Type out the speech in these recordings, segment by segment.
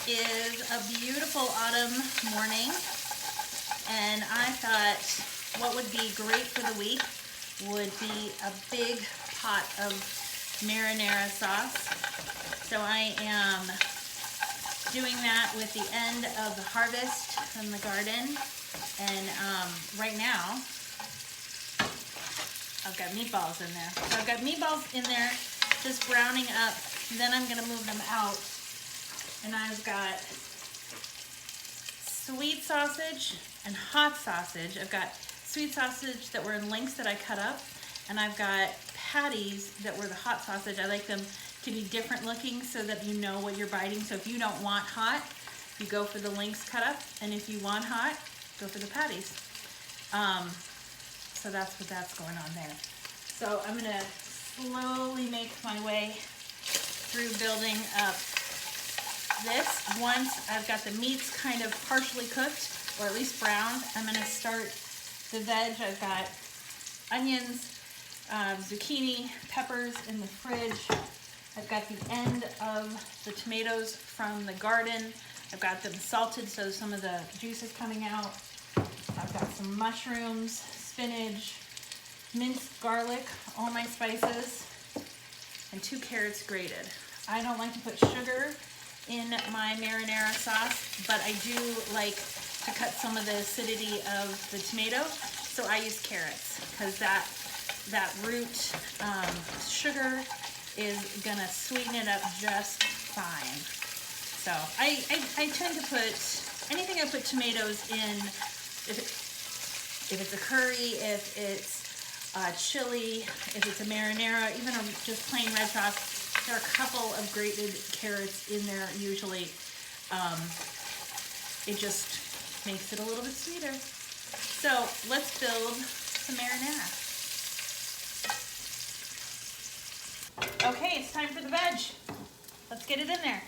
is a beautiful autumn morning, and I thought what would be great for the week would be a big pot of marinara sauce. So I am doing that with the end of the harvest from the garden, and right now I've got meatballs in there. So I've got meatballs in there just browning up. Then I'm going to move them out. And I've got sweet sausage and hot sausage. I've got sweet sausage that were in links that I cut up. And I've got patties that were the hot sausage. I like them to be different looking so that you know what you're biting. So if you don't want hot, you go for the links cut up. And if you want hot, go for the patties. So that's going on there. So I'm going to slowly make my way through building up this. Once I've got the meats kind of partially cooked, or at least browned, I'm going to start the veg. I've got onions, zucchini, peppers in the fridge. I've got the end of the tomatoes from the garden. I've got them salted so some of the juice is coming out. I've got some mushrooms, spinach, minced garlic, all my spices, and 2 carrots grated. I don't like to put sugar in my marinara sauce, but I do like to cut some of the acidity of the tomato, so I use carrots because that root sugar is gonna sweeten it up just fine. So I tend to put anything I put tomatoes in, if it's a curry, if it's chili, if it's a marinara, even just plain red sauce, there are a couple of grated carrots in there usually. It just makes it a little bit sweeter. So let's build some marinara. Okay, it's time for the veg. Let's get it in there.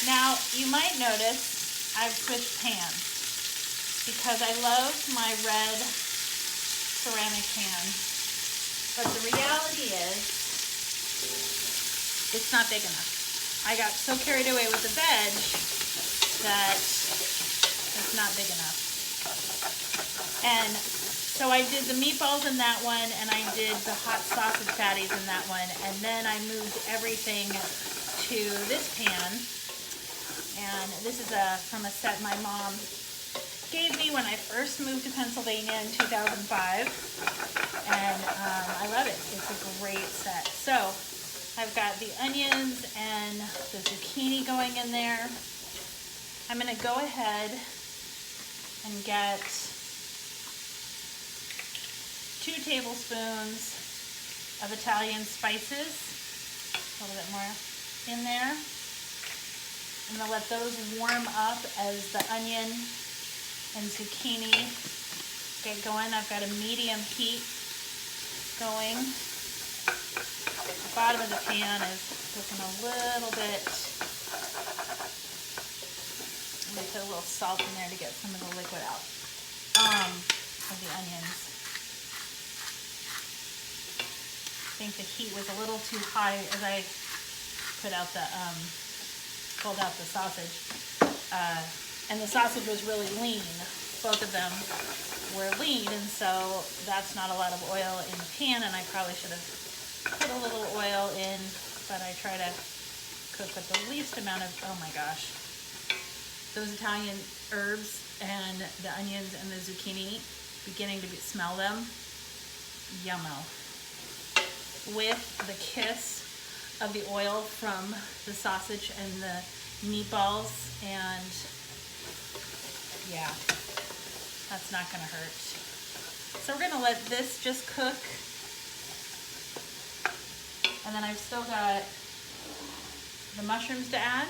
Now, you might notice I've switched pans because I love my red ceramic pan. But the reality is, it's not big enough. I got so carried away with the veg that it's not big enough. And so I did the meatballs in that one, and I did the hot sausage patties in that one, and then I moved everything to this pan. And this is from a set my mom gave me when I first moved to Pennsylvania in 2005, and I love it. It's a great set. So I've got the onions and the zucchini going in there. I'm going to go ahead and get 2 tablespoons of Italian spices, a little bit more in there. I'm going to let those warm up as the onion and zucchini get going. I've got a medium heat going. The bottom of the pan is cooking a little bit. I'm going to put a little salt in there to get some of the liquid out of the onions. I think the heat was a little too high as I pulled out the sausage. And the sausage was really lean. Both of them were lean, and so that's not a lot of oil in the pan, and I probably should have put a little oil in, but I try to cook with the least amount of, oh my gosh. Those Italian herbs and the onions and the zucchini, beginning to smell them, yummo. With the kiss of the oil from the sausage and the meatballs, and yeah, that's not gonna hurt. So we're gonna let this just cook. And then I've still got the mushrooms to add.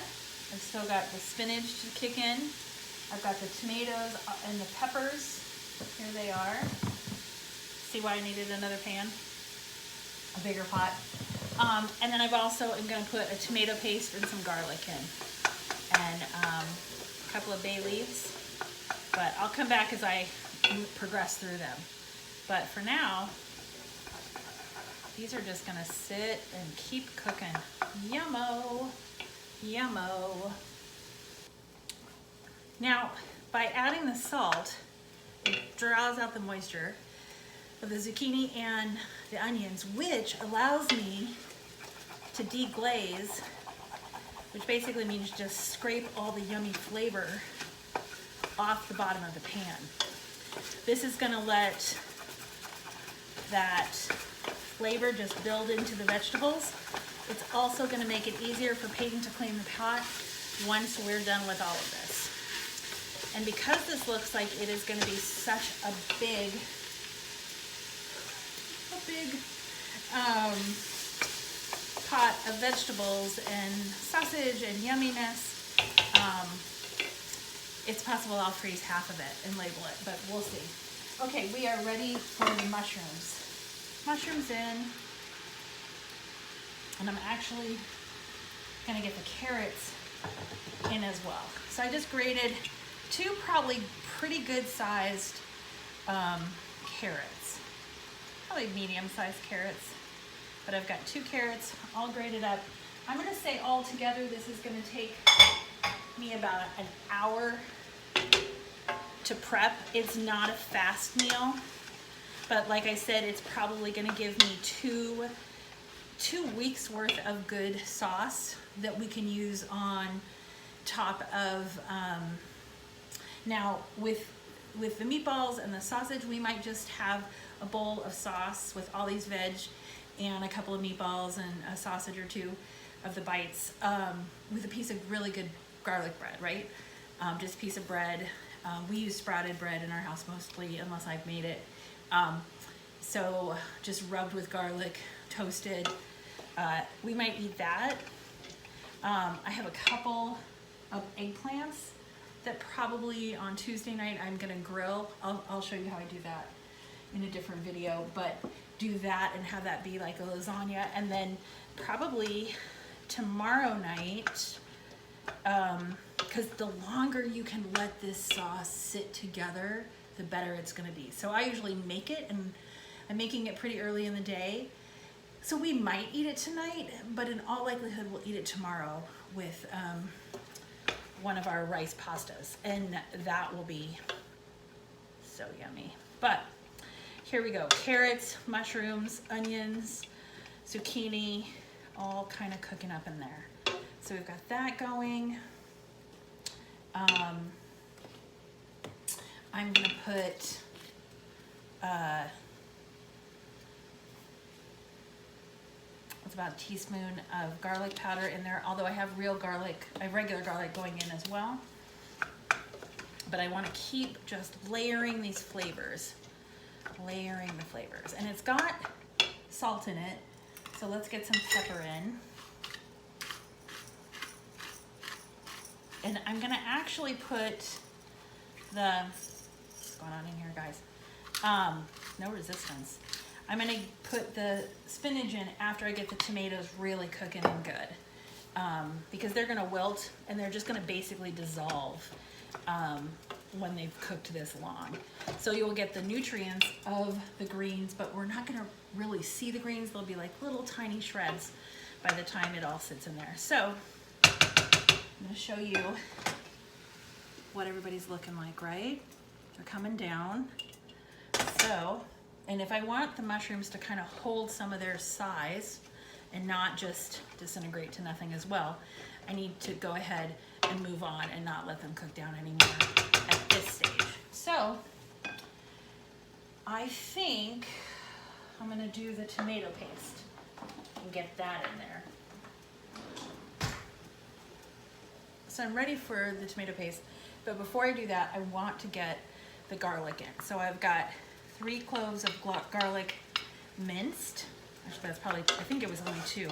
I've still got the spinach to kick in. I've got the tomatoes and the peppers. Here they are. See why I needed another pan? A bigger pot. And then I've also am gonna put a tomato paste and some garlic in. And a couple of bay leaves. But I'll come back as I progress through them. But for now, these are just gonna sit and keep cooking. Yummo, yummo. Now, by adding the salt, it draws out the moisture of the zucchini and the onions, which allows me to deglaze, which basically means just scrape all the yummy flavor off the bottom of the pan. This is gonna let that flavor just build into the vegetables. It's also gonna make it easier for Peyton to clean the pot once we're done with all of this. And because this looks like it is gonna be such a big pot of vegetables and sausage and yumminess, it's possible I'll freeze half of it and label it, but we'll see. Okay, we are ready for the mushrooms. Mushrooms in, and I'm actually gonna get the carrots in as well. So I just grated 2 probably pretty good sized carrots, probably medium-sized carrots, but I've got 2 carrots all grated up. I'm gonna say all together this is gonna take me about an hour to prep. It's not a fast meal, but like I said, it's probably gonna give me two weeks worth of good sauce that we can use on top of, now with the meatballs and the sausage, we might just have a bowl of sauce with all these veg and a couple of meatballs and a sausage or 2 of the bites, with a piece of really good garlic bread, right? Just a piece of bread. We use sprouted bread in our house mostly, unless I've made it. So just rubbed with garlic, toasted. We might eat that. I have a couple of eggplants that probably on Tuesday night I'm gonna grill. I'll show you how I do that in a different video, but do that and have that be like a lasagna. And then probably tomorrow night, because the longer you can let this sauce sit together, the better it's gonna be. So I usually make it, and I'm making it pretty early in the day. So we might eat it tonight, but in all likelihood we'll eat it tomorrow with one of our rice pastas, and that will be so yummy. But here we go. Carrots, mushrooms, onions, zucchini, all kind of cooking up in there. So we've got that going. I'm gonna put it's about a teaspoon of garlic powder in there, although I have real garlic, I have regular garlic going in as well. But I want to keep just layering these flavors, layering the flavors. And it's got salt in it, so let's get some pepper in. And I'm gonna actually put what's going on in here, guys? No resistance. I'm gonna put the spinach in after I get the tomatoes really cooking and good, because they're gonna wilt and they're just gonna basically dissolve when they've cooked this long. So you'll get the nutrients of the greens, but we're not gonna really see the greens. They'll be like little tiny shreds by the time it all sits in there. So I'm gonna show you what everybody's looking like, right? They're coming down. So, and if I want the mushrooms to kind of hold some of their size and not just disintegrate to nothing as well, I need to go ahead and move on and not let them cook down anymore at this stage. So, I think I'm gonna do the tomato paste and get that in there. So I'm ready for the tomato paste, but before I do that, I want to get the garlic in. So I've got 3 cloves of garlic minced. Actually, that's probably, I think it was only 2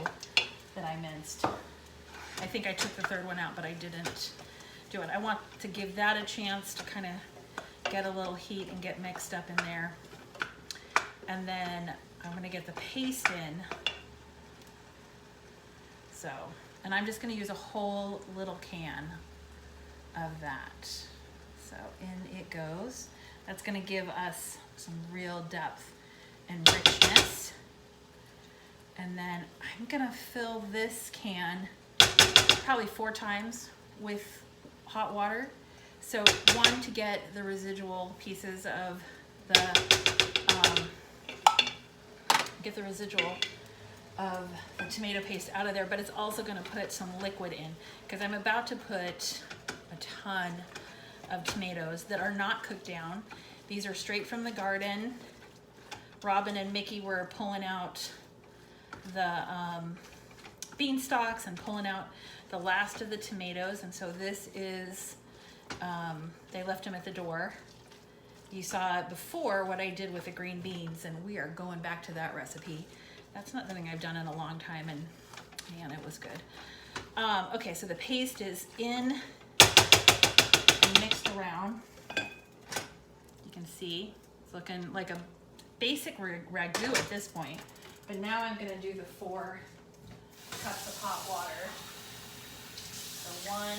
that I minced. I think I took the 3rd one out, but I didn't do it. I want to give that a chance to kind of get a little heat and get mixed up in there. And then I'm gonna get the paste in. So, and I'm just gonna use a whole little can of that. So in it goes. That's gonna give us some real depth and richness. And then I'm gonna fill this can probably 4 times with hot water So one, to get the residual pieces of the, tomato paste out of there, but it's also gonna put some liquid in, because I'm about to put a ton of tomatoes that are not cooked down. These are straight from the garden. Robin and Mickey were pulling out the bean stalks and pulling out the last of the tomatoes, and so this is, they left them at the door. You saw before what I did with the green beans, and we are going back to that recipe. That's not something I've done in a long time, and man, it was good. Okay, so the paste is in and mixed around. You can see it's looking like a basic ragu at this point, but now I'm gonna do the 4 cups of hot water. So 1,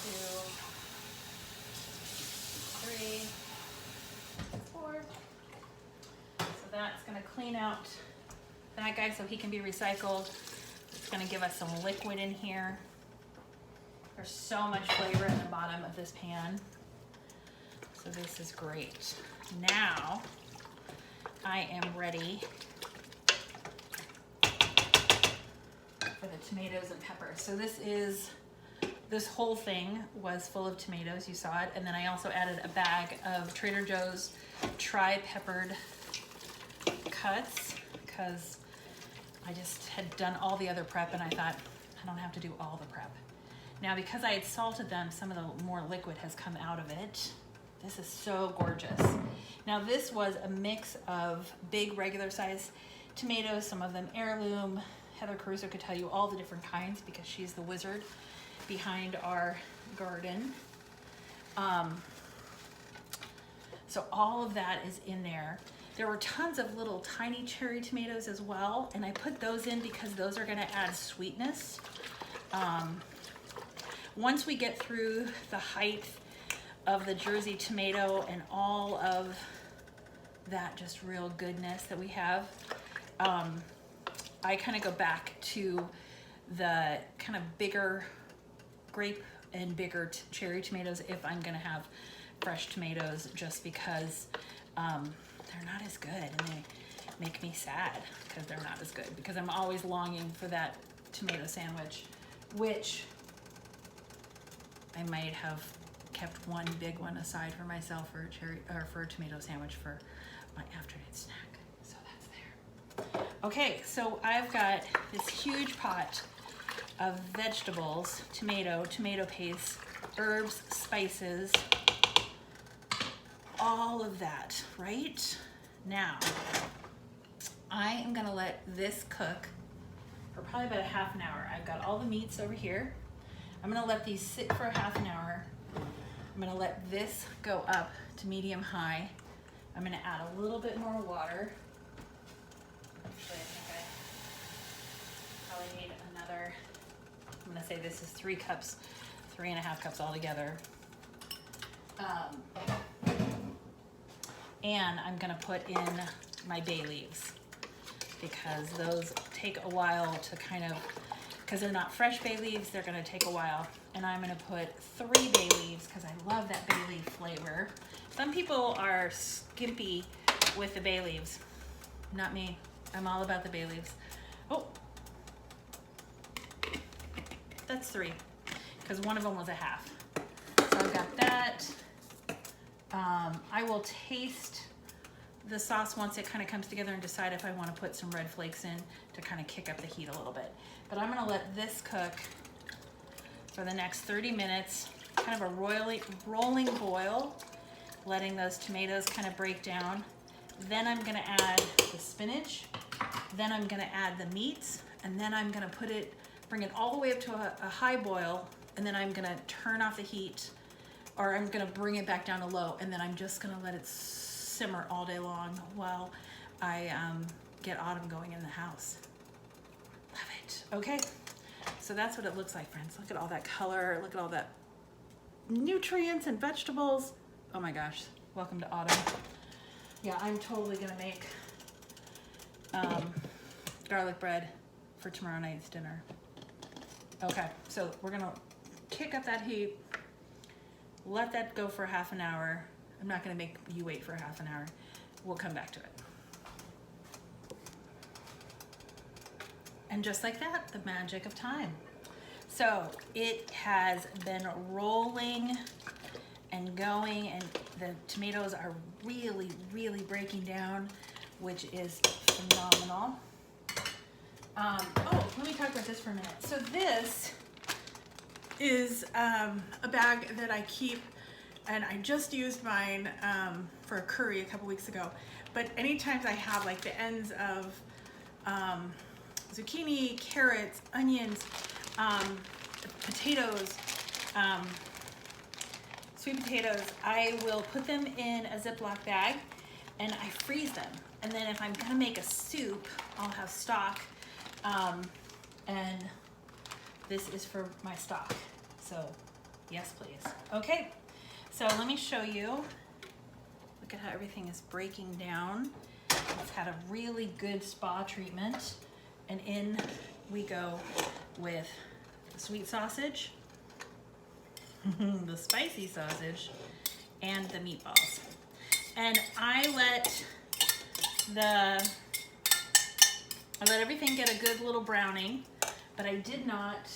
2, 3, 4. So that's gonna clean out that guy so he can be recycled. It's gonna give us some liquid in here. There's so much flavor in the bottom of this pan. So this is great. Now I am ready for the tomatoes and peppers. So this whole thing was full of tomatoes, you saw it, and then I also added a bag of Trader Joe's tri-peppered cuts, because I just had done all the other prep and I thought, I don't have to do all the prep. Now, because I had salted them, some of the more liquid has come out of it. This is so gorgeous. Now, this was a mix of big regular size tomatoes, some of them heirloom. Heather Caruso could tell you all the different kinds because she's the wizard behind our garden. So all of that is in there. There were tons of little tiny cherry tomatoes as well, and I put those in because those are gonna add sweetness. Once we get through the height of the Jersey tomato and all of that just real goodness that we have, I kind of go back to the kind of bigger grape and bigger cherry tomatoes if I'm gonna have fresh tomatoes, just because they're not as good, and they make me sad because they're not as good, because I'm always longing for that tomato sandwich, which I might have kept one big one aside for myself for a cherry or for a tomato sandwich for my afternoon snack. So that's there. Okay, so I've got this huge pot of vegetables, tomato paste, herbs, spices, all of that, right? Now, I am gonna let this cook for probably about a half an hour. I've got all the meats over here. I'm gonna let these sit for a half an hour. I'm gonna let this go up to medium high. I'm gonna add a little bit more water. Actually, I think I probably need another, I'm gonna say this is 3 cups, 3.5 cups altogether. And I'm gonna put in my bay leaves, because those take a while to kind of, because they're not fresh bay leaves, they're gonna take a while. And I'm gonna put 3 bay leaves because I love that bay leaf flavor. Some people are skimpy with the bay leaves. Not me. I'm all about the bay leaves. Oh, that's 3, because one of them was a half. So I've got that. I will taste the sauce once it kind of comes together and decide if I want to put some red flakes in to kind of kick up the heat a little bit. But I'm going to let this cook for the next 30 minutes, kind of a rolling boil, letting those tomatoes kind of break down. Then I'm going to add the spinach. Then I'm going to add the meats, and then I'm going to bring it all the way up to a high boil, and then I'm going to turn off the heat, or I'm going to bring it back down to low, and then I'm just going to let it simmer all day long while I get Autumn going in the house. Love it. Okay, so that's what it looks like, friends. Look at all that color. Look at all that nutrients and vegetables. Oh my gosh, welcome to autumn. Yeah, I'm totally gonna make garlic bread for tomorrow night's dinner. Okay, so we're gonna kick up that heat, let that go for half an hour. I'm not gonna make you wait for half an hour. We'll come back to it. And just like that, the magic of time. So it has been rolling and going, and the tomatoes are really, really breaking down, which is phenomenal. Oh, let me talk about this for a minute. So this is a bag that I keep, and I just used mine for a curry a couple weeks ago. But anytime I have like the ends of zucchini, carrots, onions, potatoes, sweet potatoes, I will put them in a Ziploc bag and I freeze them. And then if I'm gonna make a soup, I'll have stock, and this is for my stock. So yes, please. Okay, so let me show you. Look at how everything is breaking down. It's had a really good spa treatment. And in we go with the sweet sausage, the spicy sausage, and the meatballs. And I let everything get a good little browning, but I did not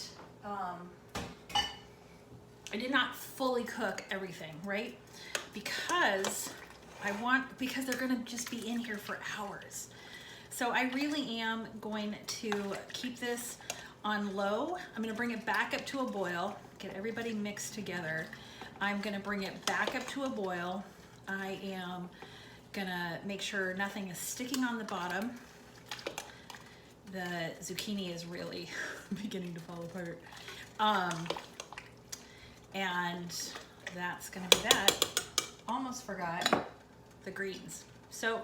fully cook everything, right? Because they're gonna just be in here for hours. So I really am going to keep this on low. I'm gonna bring it back up to a boil, get everybody mixed together. I'm gonna bring it back up to a boil. I am gonna make sure nothing is sticking on the bottom. The zucchini is really beginning to fall apart. And that's gonna be that. Almost forgot the greens. So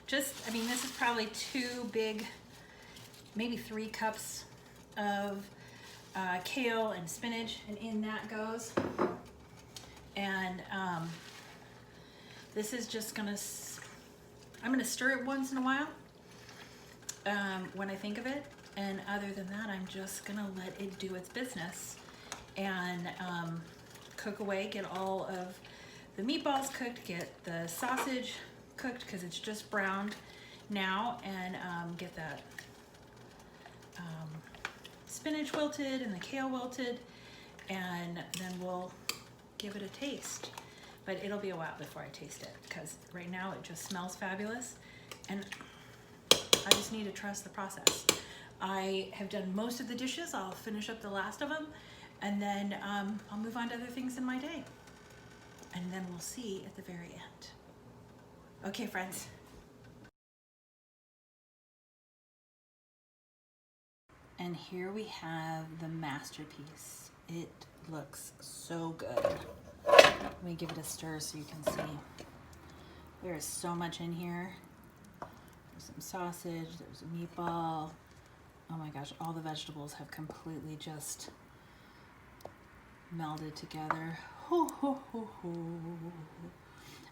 this is probably 2 big, maybe 3 cups of kale and spinach, and in that goes. And this is just I'm gonna stir it once in a while when I think of it. And other than that, I'm just gonna let it do its business and cook away, get all of the meatballs cooked, get the sausage cooked because it's just browned now, and get that spinach wilted and the kale wilted, and then we'll give it a taste. But it'll be a while before I taste it because right now it just smells fabulous, and I just need to trust the process. I have done most of the dishes. I'll finish up the last of them, and then I'll move on to other things in my day, and then we'll see at the very end. Okay, friends. And here we have the masterpiece. It looks so good. Let me give it a stir so you can see. There is so much in here. There's some sausage, there's a meatball. Oh my gosh, all the vegetables have completely just melded together.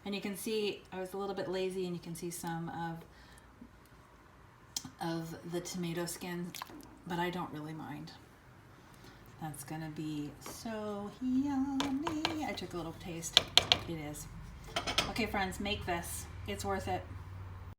And you can see I was a little bit lazy, and you can see some of the tomato skin, but I don't really mind. That's gonna be so yummy. I took a little taste. It is. Okay, friends, make this. It's worth it.